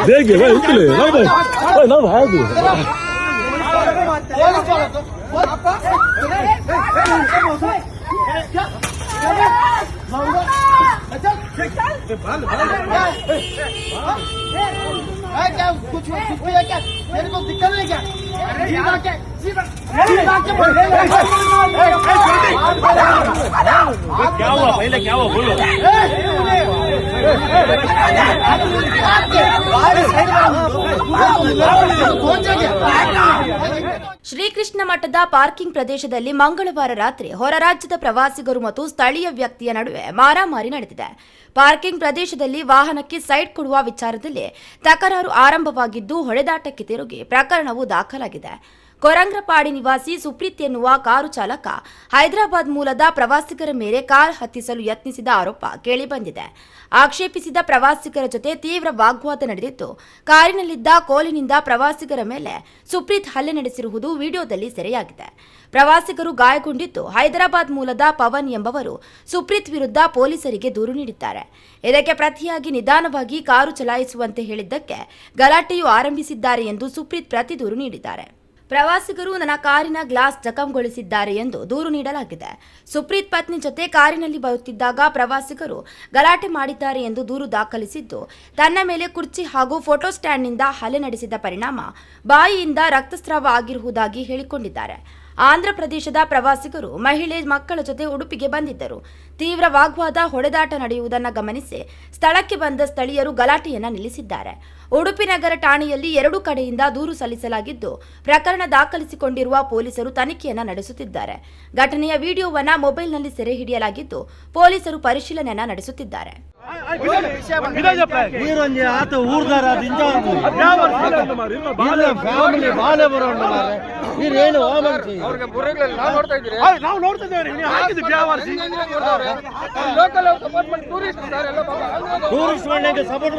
देखिए भाई उतले ना भाई ना भाई क्या कुछ क्या मेरे को दिक्कत है क्या क्या हुआ पहले क्या हुआ बोलो ಶ್ರೀಕೃಷ್ಣ ಮಠದ ಪಾರ್ಕಿಂಗ್ ಪ್ರದೇಶದಲ್ಲಿ ಮಂಗಳವಾರ ರಾತ್ರಿ ಹೊರ ರಾಜ್ಯದ ಪ್ರವಾಸಿಗರು ಮತ್ತು ಸ್ಥಳೀಯ ವ್ಯಕ್ತಿಯ ನಡುವೆ ಮಾರಾಮಾರಿ ನಡೆದಿದೆ. ಪಾರ್ಕಿಂಗ್ ಪ್ರದೇಶದಲ್ಲಿ ವಾಹನಕ್ಕೆ ಸೈಡ್ ಕೊಡುವ ವಿಚಾರದಲ್ಲಿ ತಕರಾರು ಆರಂಭವಾಗಿದ್ದು ಹೊಡೆದಾಟಕ್ಕೆ ತಿರುಗಿ ಪ್ರಕರಣವು ದಾಖಲಾಗಿದೆ. ಕೊರಂಗ್ರಪಾಡಿ ನಿವಾಸಿ ಸುಪ್ರೀತ್ ಎನ್ನುವ ಕಾರು ಚಾಲಕ ಹೈದರಾಬಾದ್ ಮೂಲದ ಪ್ರವಾಸಿಗರ ಮೇಲೆ ಕಾರ್ ಹತ್ತಿಸಲು ಯತ್ನಿಸಿದ ಆರೋಪ ಕೇಳಿಬಂದಿದೆ. ಆಕ್ಷೇಪಿಸಿದ ಪ್ರವಾಸಿಗರ ಜೊತೆ ತೀವ್ರ ವಾಗ್ವಾದ ನಡೆದಿದ್ದು, ಕಾರಿನಲ್ಲಿದ್ದ ಕೋಲಿನಿಂದ ಪ್ರವಾಸಿಗರ ಮೇಲೆ ಸುಪ್ರೀತ್ ಹಲ್ಲೆ ನಡೆಸಿರುವುದು ವಿಡಿಯೋದಲ್ಲಿ ಸೆರೆಯಾಗಿದೆ. ಪ್ರವಾಸಿಗರು ಗಾಯಗೊಂಡಿದ್ದು, ಹೈದರಾಬಾದ್ ಮೂಲದ ಪವನ್ ಎಂಬವರು ಸುಪ್ರೀತ್ ವಿರುದ್ಧ ಪೊಲೀಸರಿಗೆ ದೂರು ನೀಡಿದ್ದಾರೆ. ಇದಕ್ಕೆ ಪ್ರತಿಯಾಗಿ ನಿಧಾನವಾಗಿ ಕಾರು ಚಲಾಯಿಸುವಂತೆ ಹೇಳಿದ್ದಕ್ಕೆ ಗಲಾಟೆಯು ಆರಂಭಿಸಿದ್ದಾರೆ ಎಂದು ಸುಪ್ರೀತ್ ಪ್ರತಿ ದೂರು ನೀಡಿದ್ದಾರೆ. ಪ್ರವಾಸಿಗರು ನನ್ನ ಕಾರಿನ ಗ್ಲಾಸ್ ಜಖಂಗೊಳಿಸಿದ್ದಾರೆ ಎಂದು ದೂರು ನೀಡಲಾಗಿದೆ. ಸುಪ್ರೀತ್ ಪತ್ನಿ ಜೊತೆ ಕಾರಿನಲ್ಲಿ ಬರುತ್ತಿದ್ದಾಗ ಪ್ರವಾಸಿಗರು ಗಲಾಟೆ ಮಾಡಿದ್ದಾರೆ ಎಂದು ದೂರು ದಾಖಲಿಸಿದ್ದು, ತನ್ನ ಮೇಲೆ ಕುರ್ಚಿ ಹಾಗೂ ಫೋಟೋ ಸ್ಟ್ಯಾಂಡ್ನಿಂದ ಹಲ್ಲೆ ನಡೆಸಿದ ಪರಿಣಾಮ ಬಾಯಿಯಿಂದ ರಕ್ತಸ್ರಾವ ಆಗಿರುವುದಾಗಿ ಹೇಳಿಕೊಂಡಿದ್ದಾರೆ. ಆಂಧ್ರಪ್ರದೇಶದ ಪ್ರವಾಸಿಗರು ಮಹಿಳೆ ಮಕ್ಕಳ ಜೊತೆ ಉಡುಪಿಗೆ ಬಂದಿದ್ದರು. ತೀವ್ರ ವಾಗ್ವಾದ ಹೊಡೆದಾಟ ನಡೆಯುವುದನ್ನು ಗಮನಿಸಿ ಸ್ಥಳಕ್ಕೆ ಬಂದ ಸ್ಥಳೀಯರು ಗಲಾಟೆಯನ್ನ ನಿಲ್ಲಿಸಿದ್ದಾರೆ. ಉಡುಪಿ ನಗರ ಠಾಣೆಯಲ್ಲಿ 2 ಕಡೆಯಿಂದ ದೂರು ಸಲ್ಲಿಸಲಾಗಿದ್ದು, ಪ್ರಕರಣ ದಾಖಲಿಸಿಕೊಂಡಿರುವ ಪೊಲೀಸರು ತನಿಖೆಯನ್ನ ನಡೆಸುತ್ತಿದ್ದಾರೆ. ಘಟನೆಯ ವಿಡಿಯೋವನ್ನ ಮೊಬೈಲ್ನಲ್ಲಿ ಸೆರೆ ಹಿಡಿಯಲಾಗಿದ್ದು, ಪೊಲೀಸರು ಪರಿಶೀಲನೆಯನ್ನ ನಡೆಸುತ್ತಿದ್ದಾರೆ. Tourist support